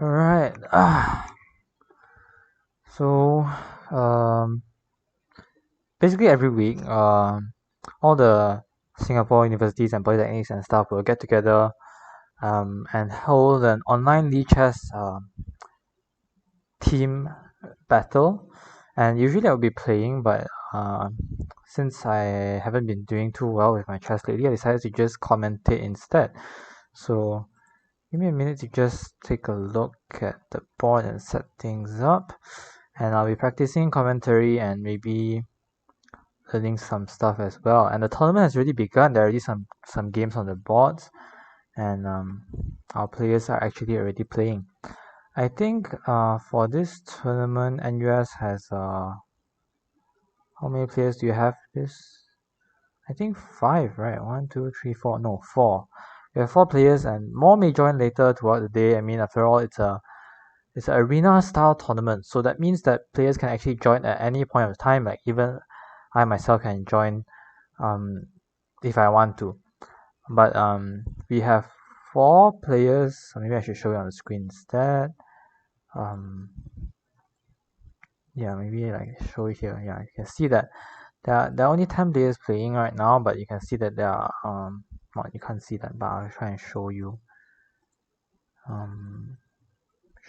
Alright. So, um, basically every week, all the Singapore universities and polytechnics and stuff will get together and hold an online Lee chess team battle. And usually I'll be playing, but since I haven't been doing too well with my chess lately, I decided to just commentate instead. So give me a minute to just take a look at the board and set things up. And I'll be practicing commentary and maybe learning some stuff as well. And the tournament has already begun. There are already some games on the boards, and our players are actually already playing. I think for this tournament, NUS has how many players do you have? This I think 5, right? 1, 2, 3, 4. No, 4. We have 4 players, and more may join later throughout the day. I mean, after all, it's an arena style tournament, so that means that players can actually join at any point of time. Like even I myself can join um, if I want to. But we have 4 players. So maybe I should show you on the screen instead. Um, yeah, maybe like show it here. Yeah, you can see that there are only 10 players playing right now, but you can see that there are well, you can't see that, but I'll try and show you.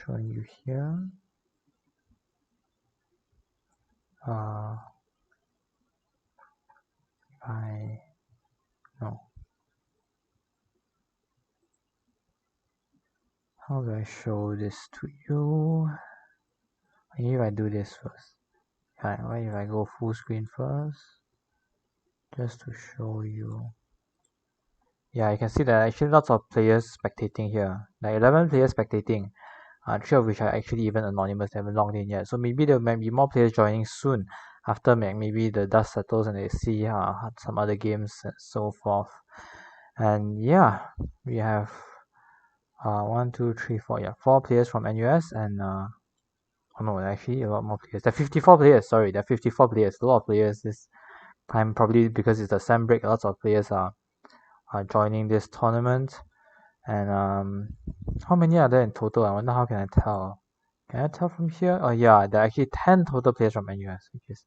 Showing you here. Uh, I no. How do I show this to you? Maybe if I do this first. Yeah, why if I go full screen first? Just to show you. Yeah, you can see that actually lots of players spectating here. Like 11 players spectating. 3 of which are actually even anonymous, they haven't logged in yet. So maybe there might be more players joining soon after maybe the dust settles and they see some other games and so forth. And yeah, we have 1, 2, 3, 4. Yeah, 4 players from NUS and oh no, actually a lot more players. There are 54 players. Sorry, there are 54 players. A lot of players this time, probably because it's a sem break. Lots of players are joining this tournament. And how many are there in total? I wonder how can I tell. Can I tell from here? Oh yeah, there are actually 10 total players from NUS, which is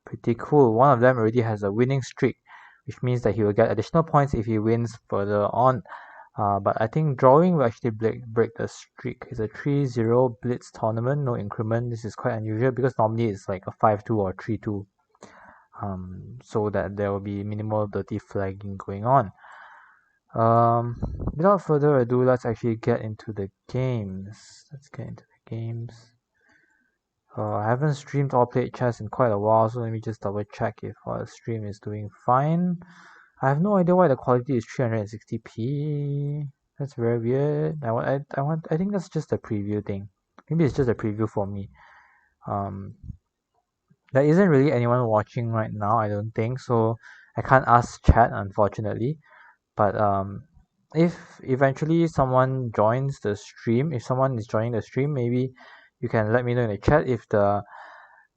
pretty cool. One of them already has a winning streak, which means that he will get additional points if he wins further on. But I think drawing will actually break the streak. It's a 3-0 blitz tournament, no increment. This is quite unusual because normally it's like a 5-2 or 3-2. So that there will be minimal dirty flagging going on. Without further ado, let's actually get into the games. Let's get into the games. I haven't streamed or played chess in quite a while, so let me just double check if our stream is doing fine. I have no idea why the quality is 360p. That's very weird. I think that's just a preview thing. Maybe it's just a preview for me. Um, there isn't really anyone watching right now, I don't think, so I can't ask chat, unfortunately. But if eventually someone joins the stream, if someone is joining the stream, maybe you can let me know in the chat if the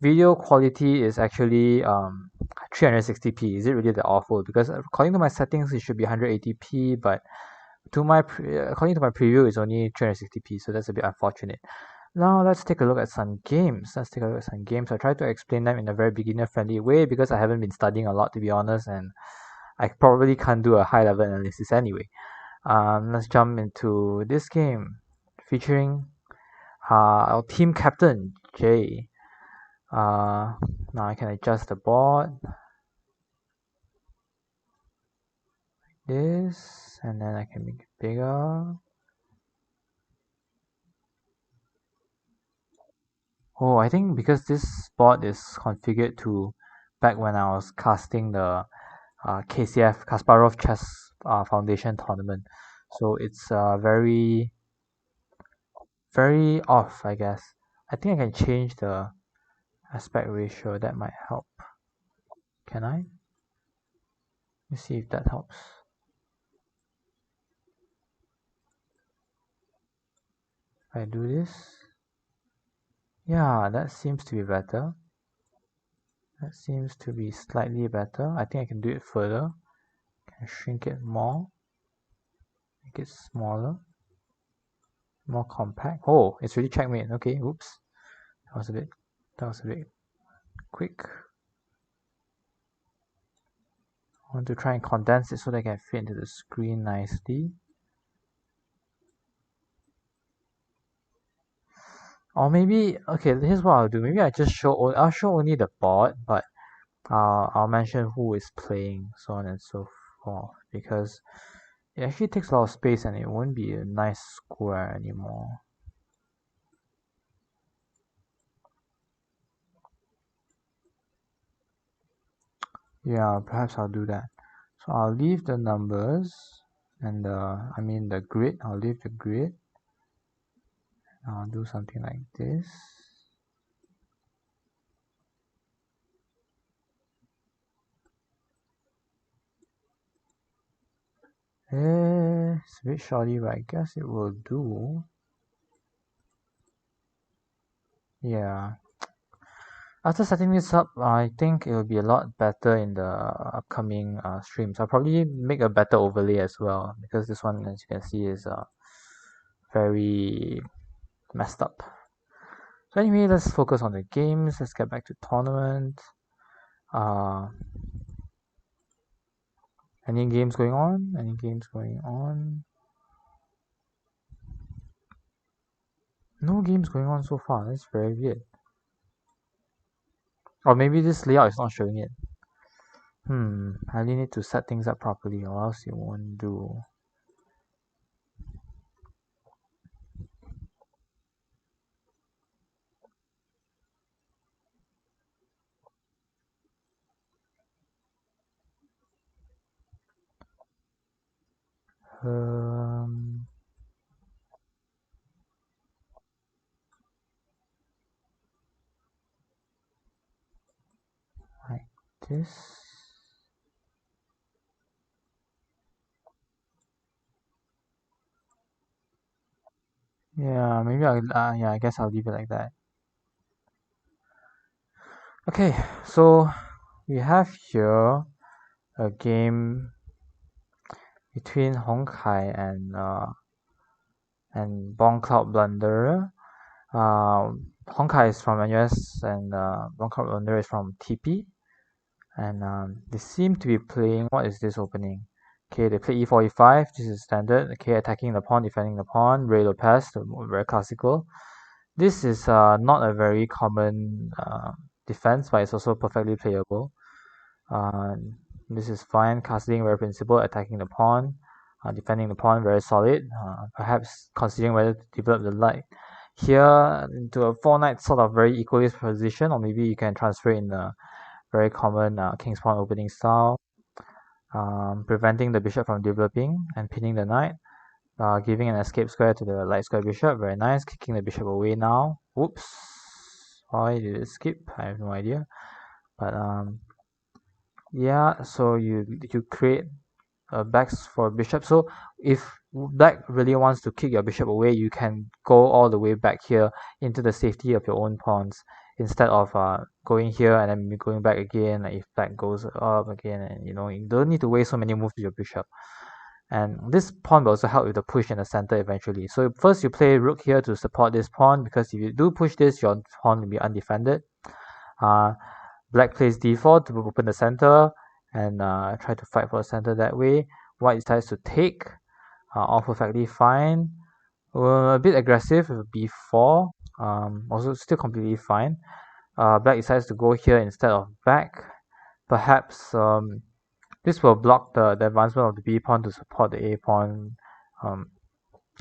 video quality is actually 360p. Is it really that awful? Because according to my settings, it should be 180p, but according to my preview, it's only 360p, so that's a bit unfortunate. Now let's take a look at some games. I try to explain them in a very beginner-friendly way because I haven't been studying a lot, to be honest, and I probably can't do a high-level analysis anyway. Let's jump into this game featuring our team captain, Jay. Now I can adjust the board like this, and then I can make it bigger. Oh, I think because this board is configured to back when I was casting the KCF Kasparov Chess Foundation tournament, so it's very off, I guess. I think I can change the aspect ratio. That might help. Can I? Let's see if that helps. If I do this, yeah, that seems to be better. That seems to be slightly better. I think I can do it further. Can shrink it more. Make it smaller. More compact. Oh, it's really checkmate. Okay, oops. That was a bit quick. I want to try and condense it so that I can fit into the screen nicely. Or maybe, okay, here's what I'll do. Maybe I'll show only the board, but I'll mention who is playing, so on and so forth, because it actually takes a lot of space and it won't be a nice square anymore. Yeah, perhaps I'll do that. So I'll leave the numbers and the grid. I'll leave the grid. I'll do something like this. It's a bit shoddy, but I guess it will do. Yeah. After setting this up, I think it will be a lot better in the upcoming streams. I'll probably make a better overlay as well, because this one, as you can see, is very messed up. So anyway, let's focus on the games. Let's get back to tournament. Any games going on? Any games going on? No games going on so far. That's very weird. Or maybe this layout is not showing it. I really need to set things up properly or else it won't do. Like this. Yeah, maybe I guess I'll leave it like that. Okay, so we have here a game between Honkai and Bon Cloud Blunder. Honkai is from NUS and Bon Cloud Blunder is from TP. And they seem to be playing. What is this opening? Okay, they play e4, e5. This is standard. Okay, attacking the pawn, defending the pawn. Ray Lopez, very classical. This is not a very common defense, but it's also perfectly playable. This is fine. Castling, very principled. Attacking the pawn, defending the pawn, very solid. Perhaps considering whether to develop the light here into a 4-knight sort of very equally position, or maybe you can transfer in the very common king's pawn opening style, preventing the bishop from developing and pinning the knight, giving an escape square to the light square bishop, very nice, kicking the bishop away now. Whoops, why did it skip? I have no idea, but yeah, so you create backs for bishop. So if black really wants to kick your bishop away, you can go all the way back here into the safety of your own pawns instead of going here and then going back again. Like if black goes up again, and you don't need to waste so many moves with your bishop. And this pawn will also help with the push in the center eventually. So first you play rook here to support this pawn, because if you do push this, your pawn will be undefended. Black plays d4 to open the center and try to fight for the center that way. White decides to take, all perfectly fine. A bit aggressive with b4, also still completely fine. Black decides to go here instead of back. Perhaps this will block the advancement of the b pawn to support the a pawn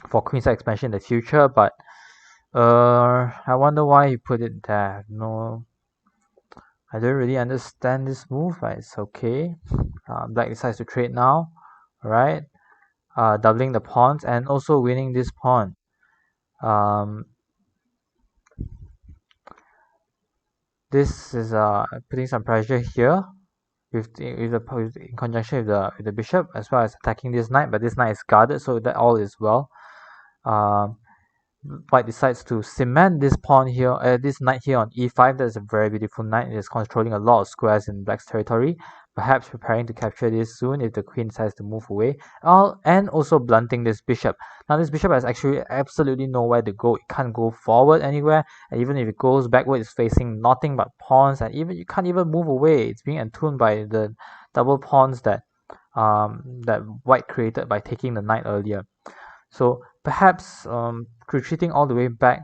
for queenside expansion in the future. But I wonder why he put it there. No, I don't really understand this move, but it's okay. Black decides to trade now, right? Doubling the pawns and also winning this pawn. This is putting some pressure here in conjunction with the bishop, as well as attacking this knight. But this knight is guarded, so that all is well. white decides to cement this pawn here, this knight here on e5. That's a very beautiful knight. It is controlling a lot of squares in black's territory, perhaps preparing to capture this soon if the queen decides to move away, and also blunting this bishop. Now this bishop has actually absolutely nowhere to go. It can't go forward anywhere, and even if it goes backward, it's facing nothing but pawns, and even you can't even move away. It's being entombed by the double pawns that that white created by taking the knight earlier. So perhaps retreating all the way back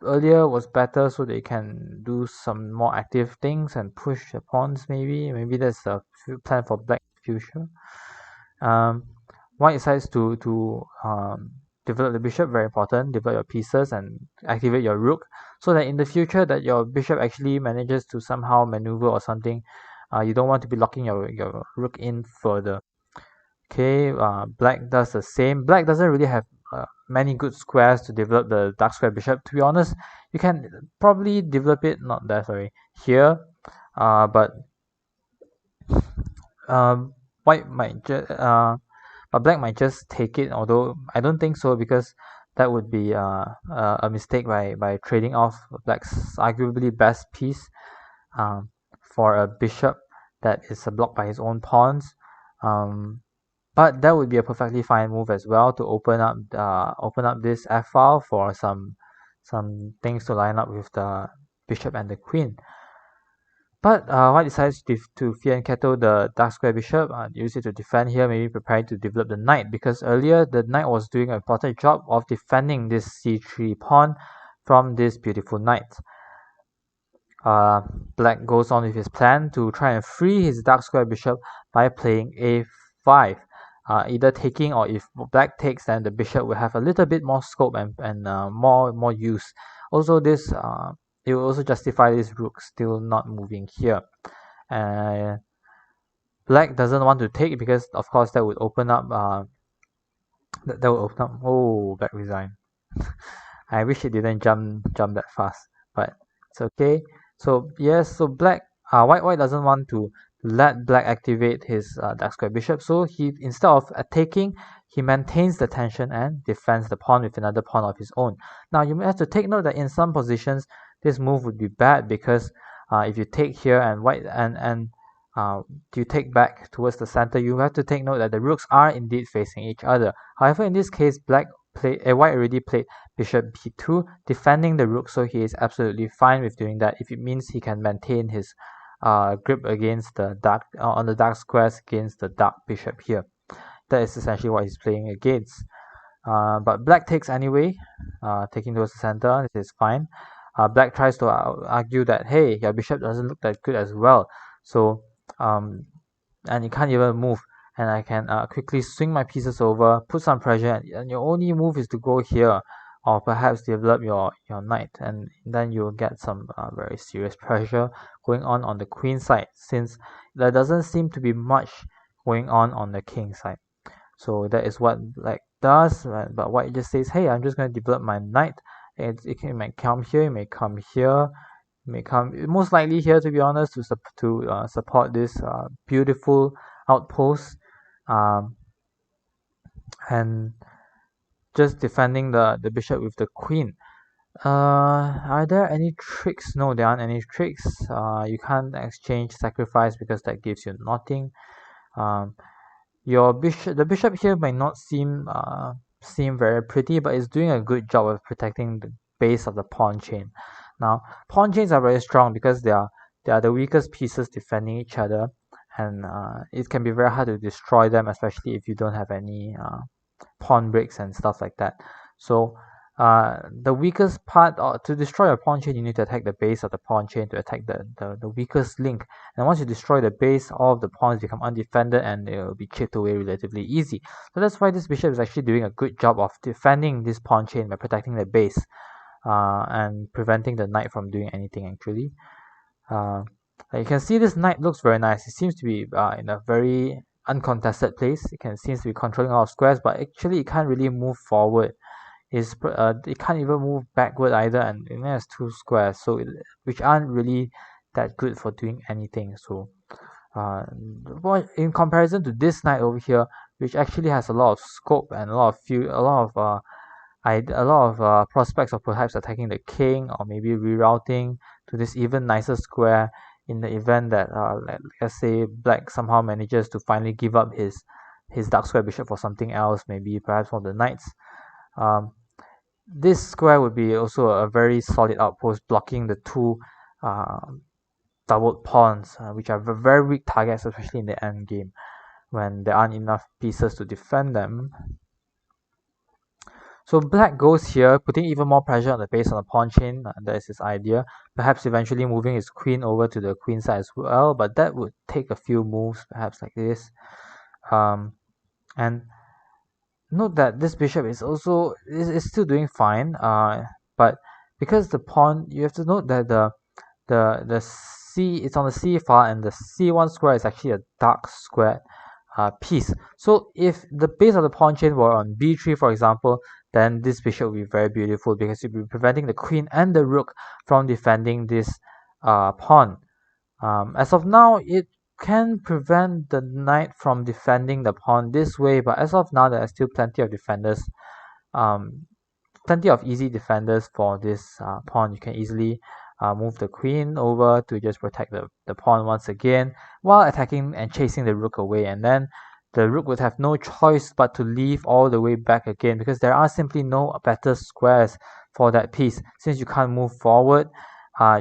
earlier was better so they can do some more active things and push the pawns. Maybe that's a plan for black future. Um, White decides to develop the bishop, very important. Develop your pieces and activate your rook, so that in the future that your bishop actually manages to somehow maneuver or something. You don't want to be locking your rook in further. Okay, black does the same. Black doesn't really have many good squares to develop the dark square bishop. To be honest, you can probably develop it, not there, sorry, here, but white might but black might just take it, although I don't think so, because that would be a mistake by trading off black's arguably best piece for a bishop that is blocked by his own pawns. But that would be a perfectly fine move as well to open up this f file for some things to line up with the bishop and the queen. But white decides to fianchetto the dark square bishop, use it to defend here, maybe preparing to develop the knight, because earlier the knight was doing an important job of defending this c3 pawn from this beautiful knight. Black goes on with his plan to try and free his dark square bishop by playing a5. Either taking, or if black takes, then the bishop will have a little bit more scope and more use. Also, this it will also justify this rook still not moving here. Black doesn't want to take because, of course, that would open up. That would open up. Oh, black resign. I wish it didn't jump that fast, but it's okay. So yes, so black, white doesn't want to let black activate his dark square bishop. So he, instead of attacking, he maintains the tension and defends the pawn with another pawn of his own. Now you have to take note that in some positions this move would be bad, because if you take here and white and you take back towards the center, you have to take note that the rooks are indeed facing each other. However, in this case, white already played bishop b2, defending the rook, so he is absolutely fine with doing that if it means he can maintain his grip against the dark on the dark squares against the dark bishop here. That is essentially what he's playing against. But black takes anyway, taking towards the center. This is fine. Black tries to argue that, hey, your bishop doesn't look that good as well, so and you can't even move, and I can quickly swing my pieces over, put some pressure, and your only move is to go here, or perhaps develop your knight, and then you'll get some very serious pressure going on the queen side, since there doesn't seem to be much going on the king side. So that is what black does, but white just says, hey, I'm just going to develop my knight. It may come here, it may come here, may come most likely here, to be honest, to support this beautiful outpost, and just defending the bishop with the queen. Are there any tricks? No, there aren't any tricks. You can't exchange sacrifice because that gives you nothing. The bishop here may not seem very pretty, but it's doing a good job of protecting the base of the pawn chain. Now, pawn chains are very strong because they are the weakest pieces defending each other, and it can be very hard to destroy them, especially if you don't have any pawn breaks and stuff like that. So the weakest part, to destroy a pawn chain, you need to attack the base of the pawn chain to attack the weakest link. And once you destroy the base, all of the pawns become undefended and it will be chipped away relatively easy. So that's why this bishop is actually doing a good job of defending this pawn chain by protecting the base and preventing the knight from doing anything actually. You can see this knight looks very nice. It seems to be in a very uncontested place. Seems to be controlling a lot of squares, but actually it can't really move forward. It can't even move backward either, and it has two squares, which aren't really that good for doing anything. So in comparison to this knight over here, which actually has a lot of scope and a lot of a lot of prospects of perhaps attacking the king or maybe rerouting to this even nicer square in the event that let's say black somehow manages to finally give up his dark square bishop for something else, maybe perhaps one of the knights. This square would be also a very solid outpost blocking the two uh, doubled pawns, which are very weak targets, especially in the end game when there aren't enough pieces to defend them. So black goes here, putting even more pressure on the base on the pawn chain. That is his idea. Perhaps eventually moving his queen over to the queen side as well, but that would take a few moves, perhaps like this. And note that this bishop is also is still doing fine. But because the pawn, you have to note that the C it's on the C file and the C1 square is actually a dark square piece. So if the base of the pawn chain were on B3, for example, then this bishop would be very beautiful because you'll be preventing the queen and the rook from defending this pawn. As of now, it can prevent the knight from defending the pawn this way, but as of now, there are still plenty of defenders, plenty of easy defenders for this pawn. You can easily move the queen over to just protect the pawn once again while attacking and chasing the rook away, and then the rook would have no choice but to leave all the way back again because there are simply no better squares for that piece. Since you can't move forward,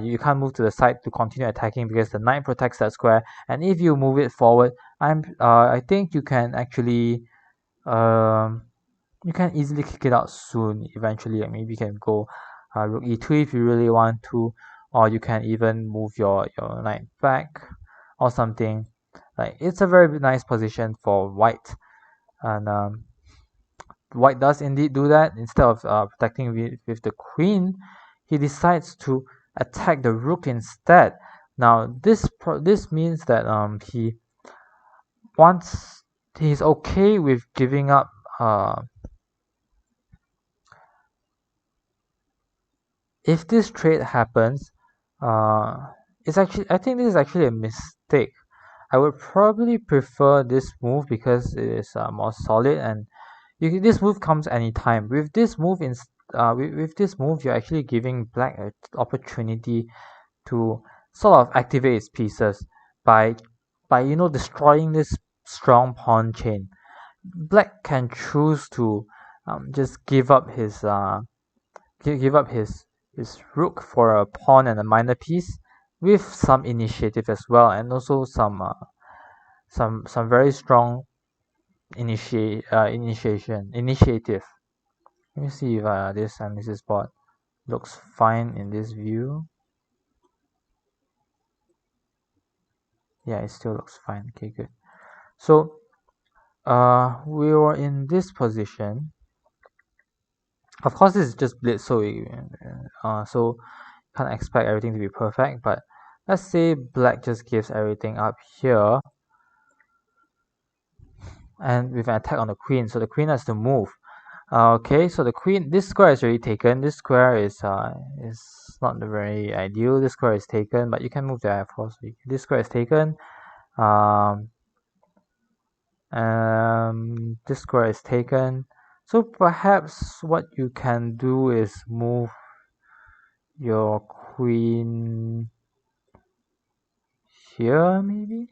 you can't move to the side to continue attacking because the knight protects that square, and if you move it forward, I think you can actually you can easily kick it out soon eventually. Like maybe you can go rook e2 if you really want to, or you can even move your knight back or something. Like it's a very nice position for white, and white does indeed do that. Instead of protecting with the queen, he decides to attack the rook instead. Now this means that he wants he's okay with giving up if this trade happens, it's actually I think this is actually a mistake. I would probably prefer this move because it is more solid and this move comes anytime. With this move with this move, you're actually giving black an opportunity to sort of activate its pieces by destroying this strong pawn chain. Black can choose to just give up his rook for a pawn and a minor piece with some initiative as well, and also some very strong initiative. Let me see if this this board looks fine in this view. Yeah, it still looks fine. Okay, good. So we were in this position. Of course, this is just blitz, so so can't expect everything to be perfect. But let's say black just gives everything up here, and with an attack on the queen, so the queen has to move. Okay, so the queen, this square is already taken. This square is not very ideal. This square is taken, but you can move there, of course. This square is taken. This square is taken. So perhaps what you can do is move your queen here, maybe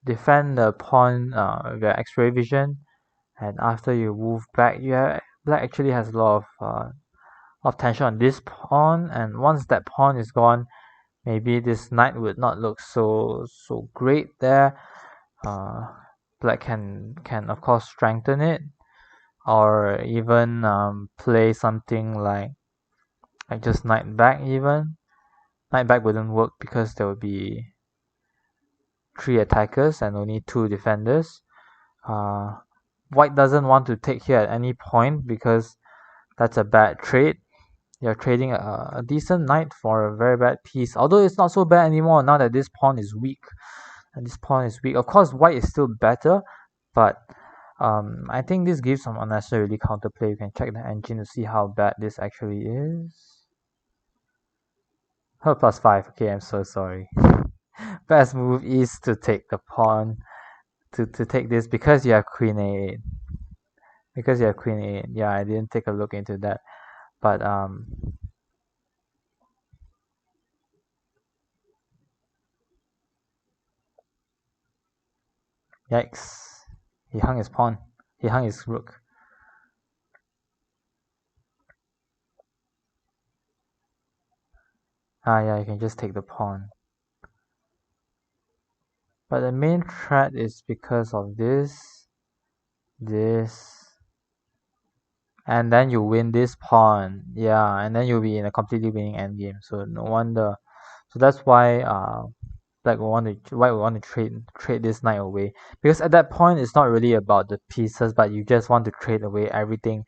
defend the pawn via X-ray vision, and after you move back, black actually has a lot of tension on this pawn, and once that pawn is gone, maybe this knight would not look so great there. Black can of course strengthen it, or even play something like just knight back. Even knight back wouldn't work because there would be 3 attackers and only 2 defenders. White doesn't want to take here at any point because that's a bad trade. You're trading a decent knight for a very bad piece, although it's not so bad anymore now that this pawn is weak. And this pawn is weak. Of course, white is still better, but I think this gives some unnecessarily counterplay. You can check the engine to see how bad this actually is. Oh, +5. Okay, I'm so sorry. Best move is to take the pawn to take this because you have queen a8. because you have queen a8. Yeah, I didn't take a look into that, but yikes! He hung his pawn. He hung his rook. Ah, yeah, you can just take the pawn. But the main threat is because of this, and then you win this pawn. Yeah, and then you'll be in a completely winning endgame. So no wonder. So that's why Black will want to trade this knight away, because at that point it's not really about the pieces, but you just want to trade away everything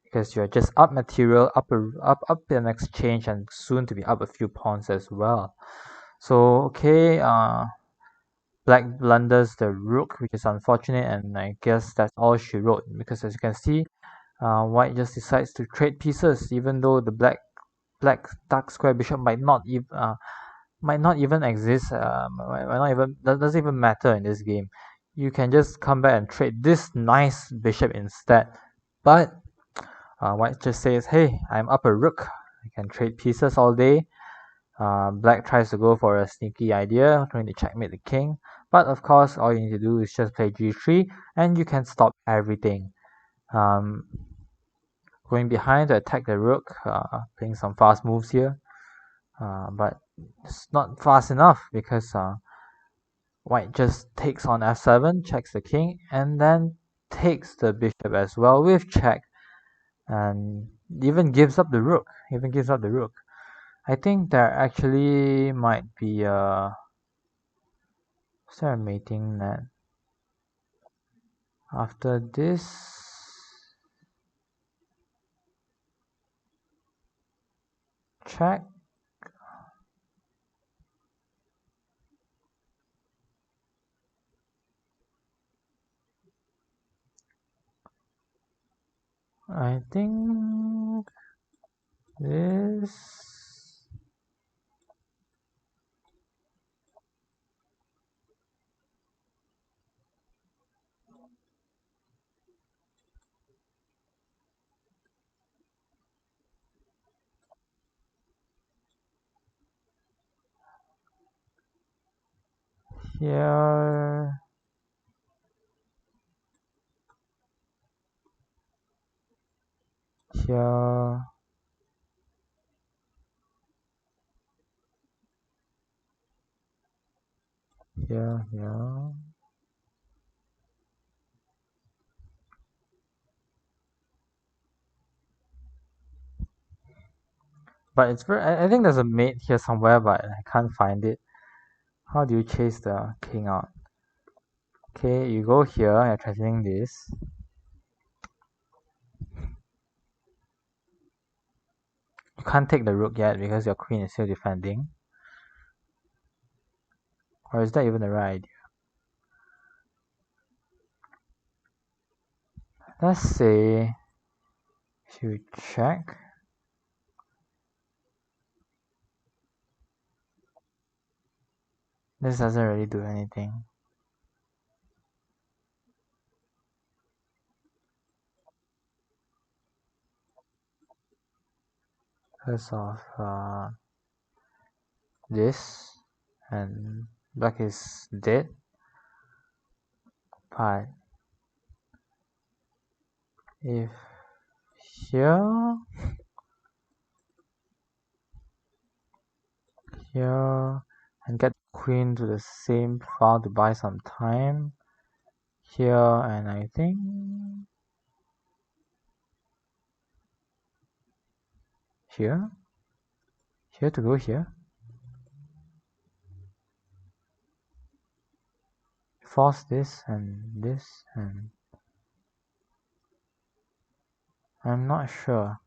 because you're just up material, up in exchange, and soon to be up a few pawns as well. So okay, Black blunders the rook, which is unfortunate, and I guess that's all she wrote, because as you can see, White just decides to trade pieces, even though the black dark square bishop might not even exist. Might not even doesn't even matter in this game. You can just come back and trade this nice bishop instead. But White just says, "Hey, I'm up a rook. I can trade pieces all day." Black tries to go for a sneaky idea, trying to checkmate the king. But of course, all you need to do is just play g3, and you can stop everything. Um, Going behind to attack the rook, playing some fast moves here. But it's not fast enough because White just takes on f7, checks the king, and then takes the bishop as well with check, and even gives up the rook. I think there actually might be a... Is there a mating net? After this, check. I think this... Here, here, here. But it's very... I think there's a mate here somewhere, but I can't find it. How do you chase the king out? Okay, you go here, you're threatening this. You can't take the rook yet because your queen is still defending. Or is that even the right idea? Let's say if you check, this doesn't really do anything. Because of this, and black is dead. But if here, here, and get queen to the same file to buy some time, here, and I think here to go here, force this, and I'm not sure.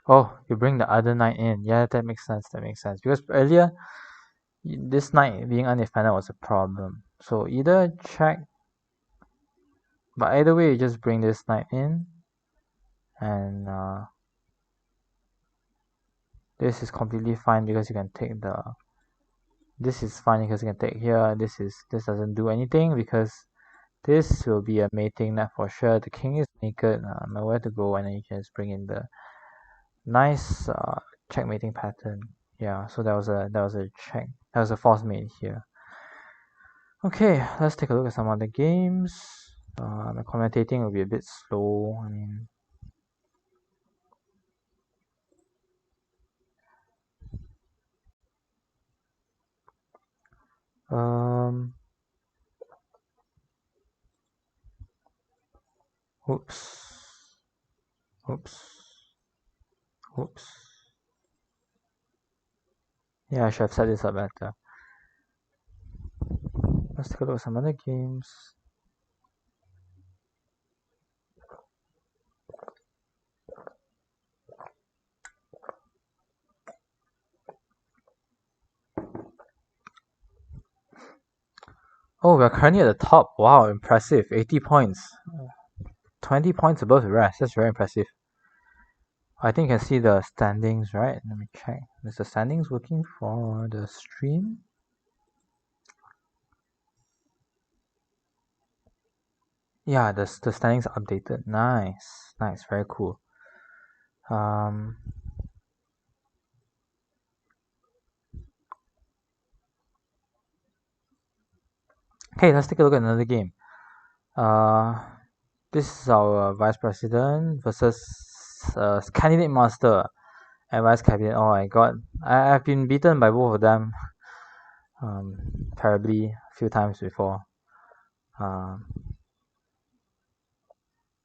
Oh, you bring the other knight in. Yeah, that makes sense. Because earlier, this knight being undefended was a problem. So either check, but either way, you just bring this knight in, and this is completely fine because you can take the... This is fine because you can take here. This doesn't do anything because This will be a mating net for sure. The king is naked. Nowhere to go, and then you can just bring in the nice checkmating pattern. Yeah, so that was a check. That was a false mate here. Okay, let's take a look at some other games. The commentating will be a bit slow. I mean, um, oops, oops, oops. Yeah, I should have set this up better. Let's take a look at some other games. Oh, we're currently at the top. Wow, impressive. 80 points. 20 points above the rest. That's very impressive. I think you can see the standings, right? Let me check. Is the standings working for the stream? Yeah, the standings are updated. Nice. Nice. Very cool. Okay, let's take a look at another game. This is our vice president versus candidate master and vice cabinet. Oh my god, I've been beaten by both of them terribly a few times before.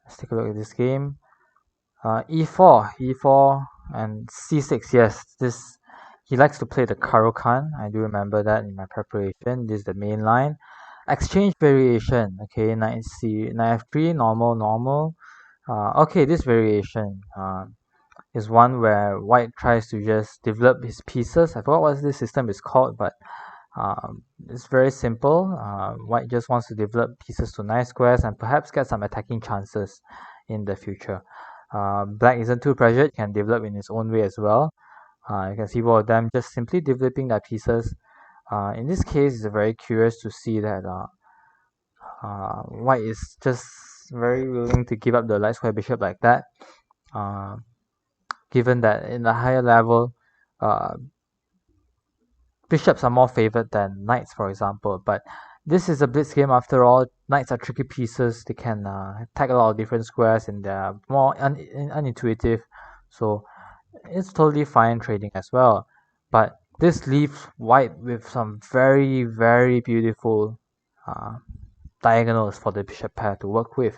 Let's take a look at this game. E4, and C6. Yes, this he likes to play the Karo-kan. I do remember that in my preparation. This is the main line. Exchange variation. Okay, knight F3, normal. Okay, this variation is one where white tries to just develop his pieces. I forgot what this system is called, but it's very simple. White just wants to develop pieces to nice squares and perhaps get some attacking chances in the future. Black isn't too pressured, can develop in his own way as well. You can see both of them just simply developing their pieces. In this case, it's very curious to see that white is just very willing to give up the light square bishop like that. Given that in the higher level, bishops are more favored than knights, for example. But this is a blitz game after all. Knights are tricky pieces. They can attack a lot of different squares and they're more unintuitive. So it's totally fine trading as well. But this leaves white with some very, very beautiful diagonals for the bishop pair to work with.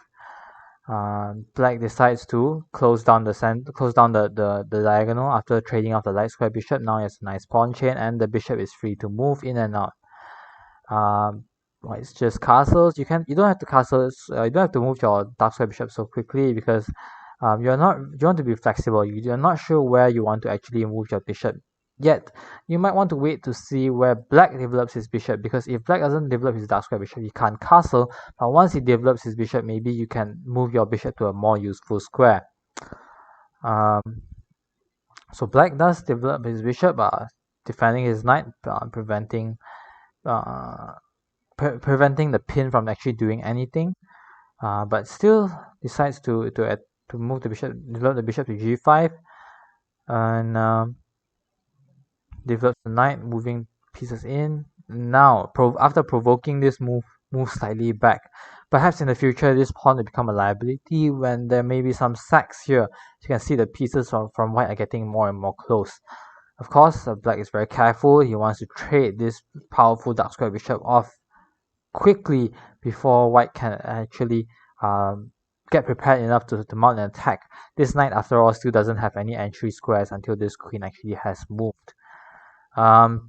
Black decides to close down the diagonal after trading off the light square bishop. Now he has a nice pawn chain, and the bishop is free to move in and out. Well, it's just castles. You don't have to castles. You don't have to move your dark square bishop so quickly because you want to be flexible. You're not sure where you want to actually move your bishop yet. You might want to wait to see where black develops his bishop, because if black doesn't develop his dark square bishop, he can't castle. But once he develops his bishop, maybe you can move your bishop to a more useful square. So black does develop his bishop, defending his knight, preventing the pin from actually doing anything. But still decides to move the bishop, develop the bishop to g5, and develops the knight, moving pieces in. Now, after provoking this move slightly back. Perhaps in the future, this pawn will become a liability when there may be some sacks here. You can see the pieces from white are getting more and more close. Of course, black is very careful. He wants to trade this powerful dark square bishop off quickly before white can actually get prepared enough to mount an attack. This knight, after all, still doesn't have any entry squares until this queen actually has moved.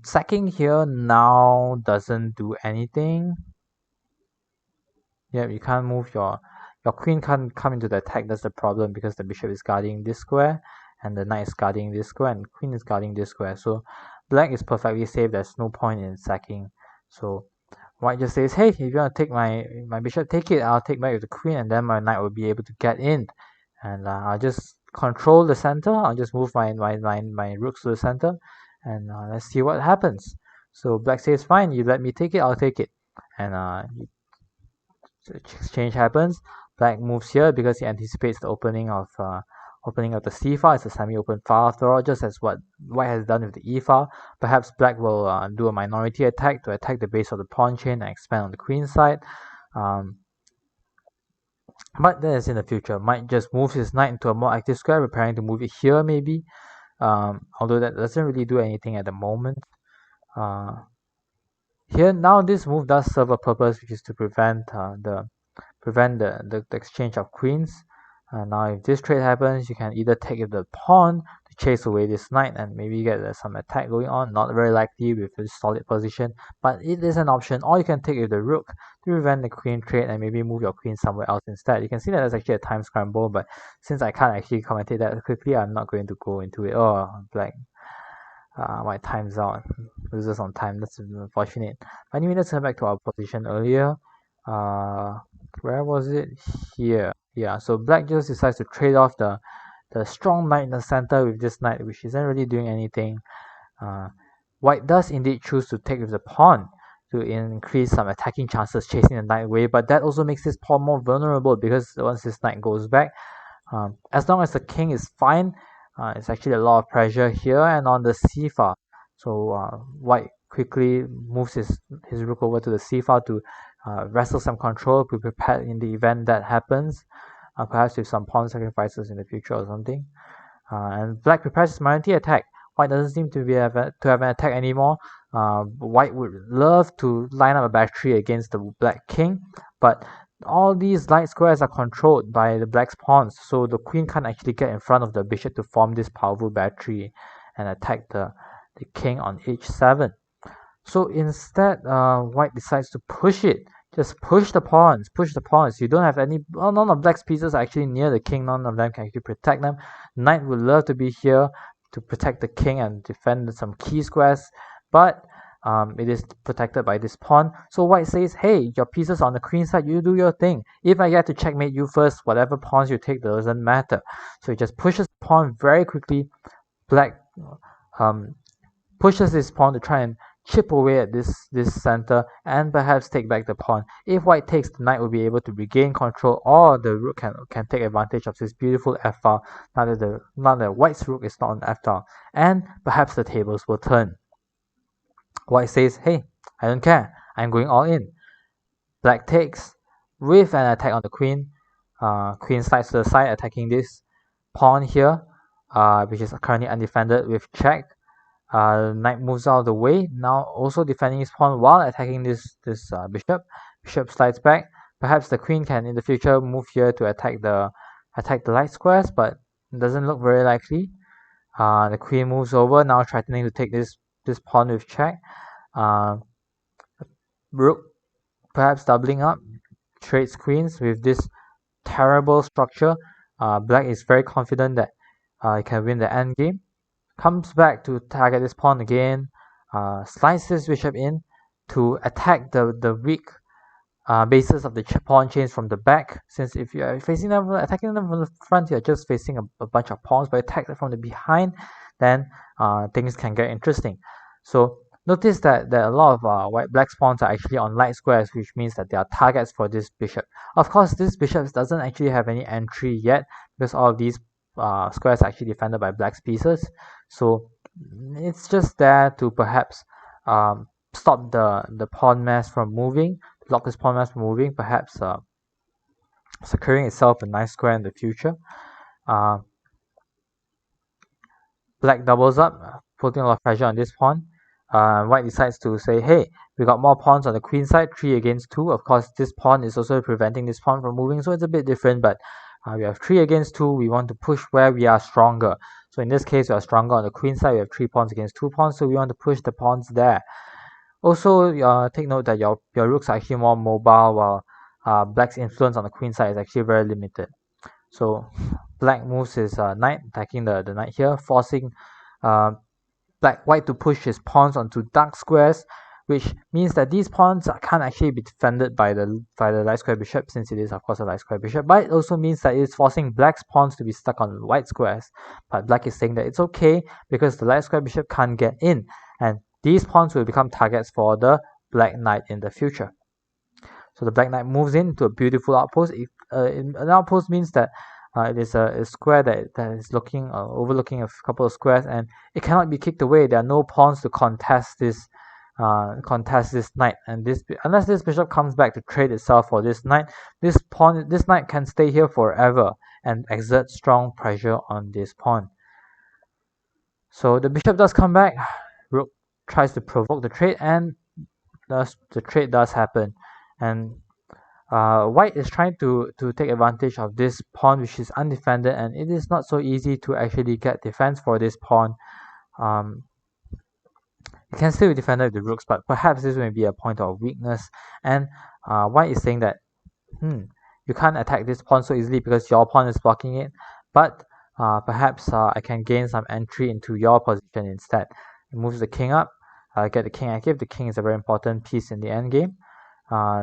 Sacking here now doesn't do anything. Yeah, you can't move your queen can't come into the attack. That's the problem, because the bishop is guarding this square and the knight is guarding this square and queen is guarding this square. So black is perfectly safe. There's no point in sacking. So white just says, hey, if you want to take my bishop, take it. I'll take back with the queen, and then my knight will be able to get in, and I'll just control the center. I'll just move my rooks to the center, and let's see what happens. So black says, fine, you let me take it, I'll take it, and exchange happens. Black moves here because he anticipates the opening of the c file. It's a semi-open file after all, just as what white has done with the e file. Perhaps black will do a minority attack to attack the base of the pawn chain and expand on the queen side. But that is in the future. Might just move his knight into a more active square, preparing to move it here maybe. Although that doesn't really do anything at the moment. Here now this move does serve a purpose, which is to prevent the exchange of queens. Now if this trade happens, you can either take the pawn to chase away this knight and maybe get some attack going on. Not very likely with a solid position, but it is an option. Or you can take with the rook to prevent the queen trade and maybe move your queen somewhere else instead. You can see that there's actually a time scramble, but since I can't actually commentate that quickly, I'm not going to go into it. Oh, black. My time's out. Loses on time. That's unfortunate. But anyway, let's head back to our position earlier. Where was it? Here. Yeah, so black just decides to trade off the strong knight in the center with this knight, which isn't really doing anything. White does indeed choose to take with the pawn to increase some attacking chances, chasing the knight away, but that also makes this pawn more vulnerable because once this knight goes back, as long as the king is fine, it's actually a lot of pressure here and on the c file. So white quickly moves his rook over to the c file to wrestle some control, be prepared in the event that happens, perhaps with some pawn sacrifices in the future or something. And black prepares his minority attack. White doesn't seem to have an attack anymore. White would love to line up a battery against the black king, but all these light squares are controlled by the black's pawns, so the queen can't actually get in front of the bishop to form this powerful battery and attack the king on h7. So instead, white decides to push it. Just push the pawns. You don't have any... Well, none of black's pieces are actually near the king. None of them can actually protect them. Knight would love to be here to protect the king and defend some key squares, but it is protected by this pawn. So white says, hey, your pieces on the queen side, you do your thing. If I get to checkmate you first, whatever pawns you take doesn't matter. So he just pushes the pawn very quickly. Black pushes his pawn to try and chip away at this center and perhaps take back the pawn. If white takes, the knight will be able to regain control, or the rook can take advantage of this beautiful f file now that white's rook is not on f file, and perhaps the tables will turn. White says, hey, I don't care, I'm going all in. Black takes with an attack on the queen. Queen slides to the side, attacking this pawn here, which is currently undefended with check. Knight moves out of the way, now also defending his pawn while attacking this bishop. Bishop slides back. Perhaps the queen can in the future move here to attack the light squares, but it doesn't look very likely. The queen moves over, now threatening to take this pawn with check. Rook perhaps doubling up, trades queens with this terrible structure. Black is very confident that he can win the endgame. Comes back to target this pawn again, slides this bishop in to attack the weak bases of the pawn chains from the back. Since if you are attacking them from the front, you're just facing a bunch of pawns, but attack them from the behind, then things can get interesting. So notice that a lot of black pawns are actually on light squares, which means that they are targets for this bishop. Of course, this bishop doesn't actually have any entry yet because all of these squares are actually defended by black's pieces. So it's just there to perhaps stop the pawn mass from moving, block this pawn mass from moving, perhaps securing itself a nice square in the future. Black doubles up, putting a lot of pressure on this pawn. White decides to say, hey, we got more pawns on the queen side, 3 against 2. Of course, this pawn is also preventing this pawn from moving, so it's a bit different, but we have 3 against 2. We want to push where we are stronger. So in this case, we are stronger on the queen side. We have 3 pawns against 2 pawns, so we want to push the pawns there. Also, take note that your rooks are actually more mobile, while black's influence on the queen side is actually very limited. So black moves his knight, attacking the knight here, forcing white to push his pawns onto dark squares, which means that these pawns can't actually be defended by the light square bishop, since it is of course a light square bishop, but it also means that it's forcing black's pawns to be stuck on white squares. But black is saying that it's okay because the light square bishop can't get in, and these pawns will become targets for the black knight in the future. So the black knight moves into a beautiful outpost. An outpost means that it is a square that is looking overlooking a couple of squares, and it cannot be kicked away. There are no pawns to contest this knight, and this unless this bishop comes back to trade itself for this knight, this knight can stay here forever and exert strong pressure on this pawn. So the bishop does come back. Rook tries to provoke the trade, and the trade does happen, and white is trying to take advantage of this pawn which is undefended, and it is not so easy to actually get defense for this pawn. It can still be defended with the rooks, but perhaps this may be a point of weakness, and white is saying that you can't attack this pawn so easily because your pawn is blocking it, but perhaps I can gain some entry into your position instead. It moves the king up, get the king active. The king is a very important piece in the endgame,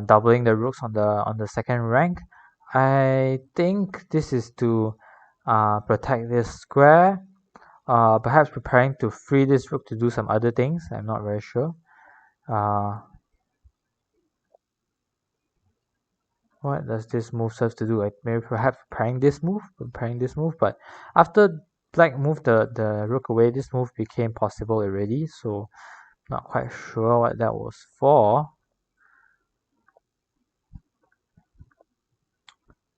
doubling the rooks on the second rank. I think this is to protect this square, perhaps preparing to free this rook to do some other things. I'm not very sure. What does this move serve to do? Like maybe perhaps preparing this move, but after black moved the rook away, this move became possible already, so not quite sure what that was for.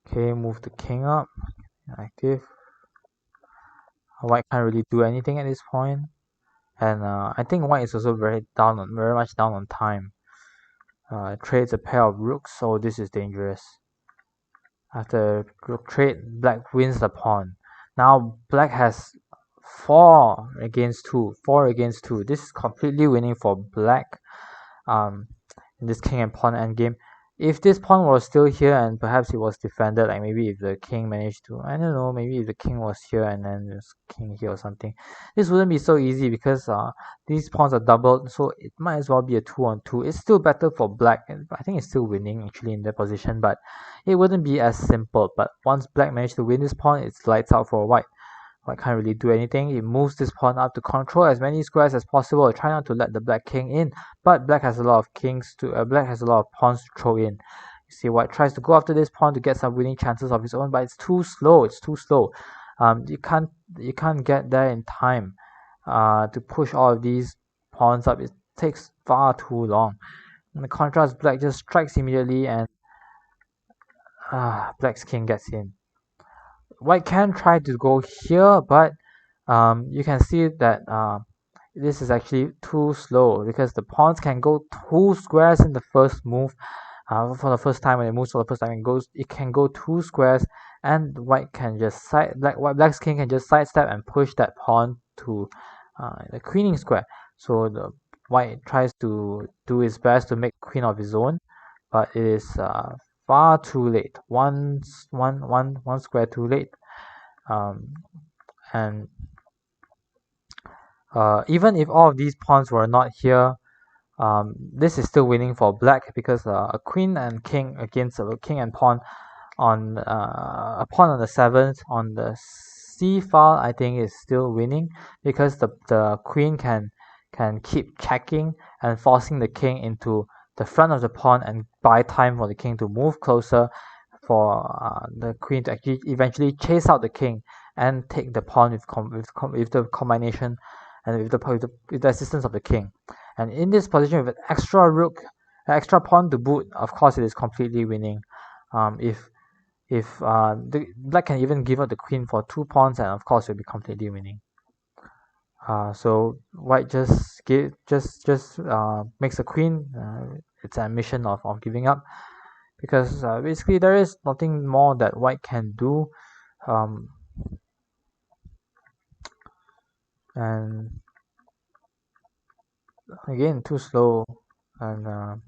Okay, move the king up, active. White can't really do anything at this point, and I think white is also very much down on time. Trades a pair of rooks, so this is dangerous. After rook trade, black wins the pawn. Now black has 4 against 2. This is completely winning for black. In this king and pawn endgame. If this pawn was still here and perhaps it was defended, like maybe if the king managed to, I don't know, maybe if the king was here and then there's king here or something, this wouldn't be so easy because these pawns are doubled, so it might as well be a 2-on-2. It's still better for black, and I think it's still winning actually in that position, but it wouldn't be as simple. But once black managed to win this pawn, it's lights out for white. White can't really do anything. It moves this pawn up to control as many squares as possible. Try not to let the black king in, but black has a lot of black has a lot of pawns to throw in. You see, white tries to go after this pawn to get some winning chances of his own, but it's too slow. You can't get there in time. To push all of these pawns up, it takes far too long. In the contrast, black just strikes immediately, and black's king gets in. White can try to go here, but you can see that this is actually too slow because the pawns can go 2 squares in the first move. For the first time, when it moves for the first time, it can go 2 squares, and white can just black's king can just sidestep and push that pawn to the queening square. So the white tries to do his best to make queen of his own, but it is far too late. One square too late. And even if all of these pawns were not here, this is still winning for black because a queen and king against a king and pawn on a pawn on the 7th on the c file, I think is still winning because the queen can keep checking and forcing the king into the front of the pawn and buy time for the king to move closer, for the queen to actually eventually chase out the king and take the pawn with the combination and with the assistance of the king. And in this position with an extra rook, an extra pawn to boot, of course it is completely winning. If the black can even give up the queen for 2 pawns, and of course it will be completely winning. So white just makes a queen. It's an admission of giving up, because basically there is nothing more that white can do. And again, too slow, and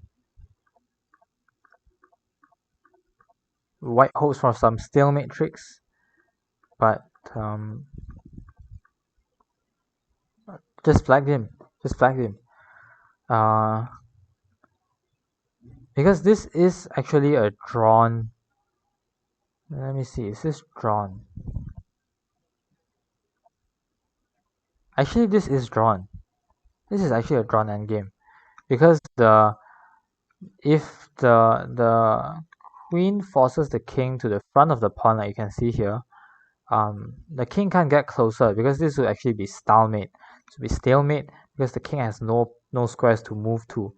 white hopes for some stalemate tricks, but just flagged him. Because this is actually a drawn. Let me see. Is this drawn? Actually, this is drawn. This is actually a drawn endgame, because the if the queen forces the king to the front of the pawn, like you can see here, the king can't get closer because this would actually be stalemate. It would be stalemate because the king has no squares to move to.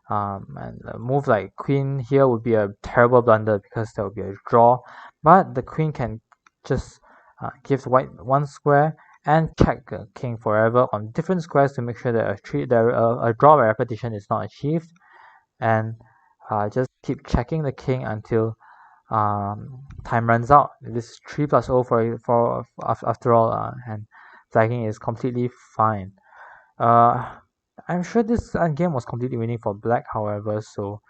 And a move like queen here would be a terrible blunder because there will be a draw. But the queen can just give white one square and check the king forever on different squares to make sure that a draw by repetition is not achieved, and just keep checking the king until time runs out. This is 3 plus 0 for after all, and flagging is completely fine. I'm sure this game was completely winning for black, however, so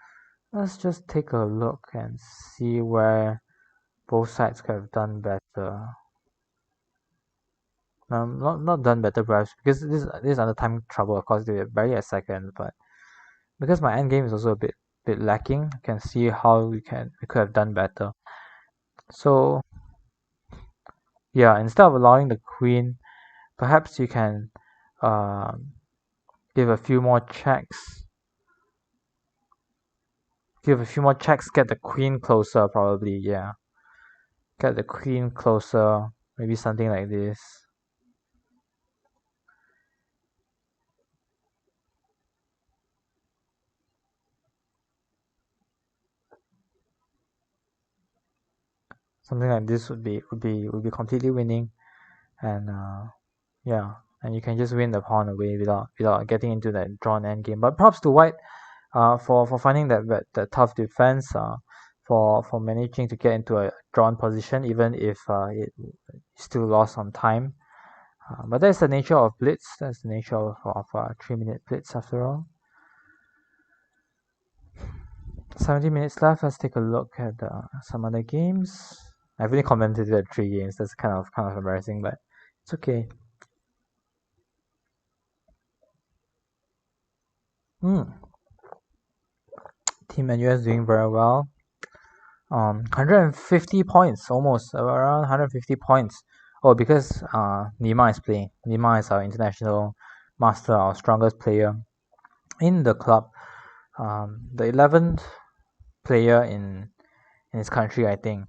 let's just take a look and see where both sides could have done better. Not done better perhaps, because this is under time trouble, of course, they were barely a second, but because my endgame is also a bit lacking, you can see how we could have done better. So yeah, instead of allowing the queen, perhaps you can give a few more checks. Give a few more checks, get the queen closer, probably, yeah. Get the queen closer, maybe something like this. Something like this would be completely winning, and yeah, and you can just win the pawn away without getting into that drawn endgame. But props to white for finding that tough defense, for managing to get into a drawn position even if it still lost on time. But that's the nature of blitz. That's the nature of a 3-minute blitz after all. 70 minutes left. Let's take a look at some other games. I've only commented at 3 games. That's kind of embarrassing, but it's okay. Team NUS doing very well. 150 points, almost around 150 points. Oh, because Nima is playing. Nima is our international master, our strongest player in the club. The 11th player in his country, I think,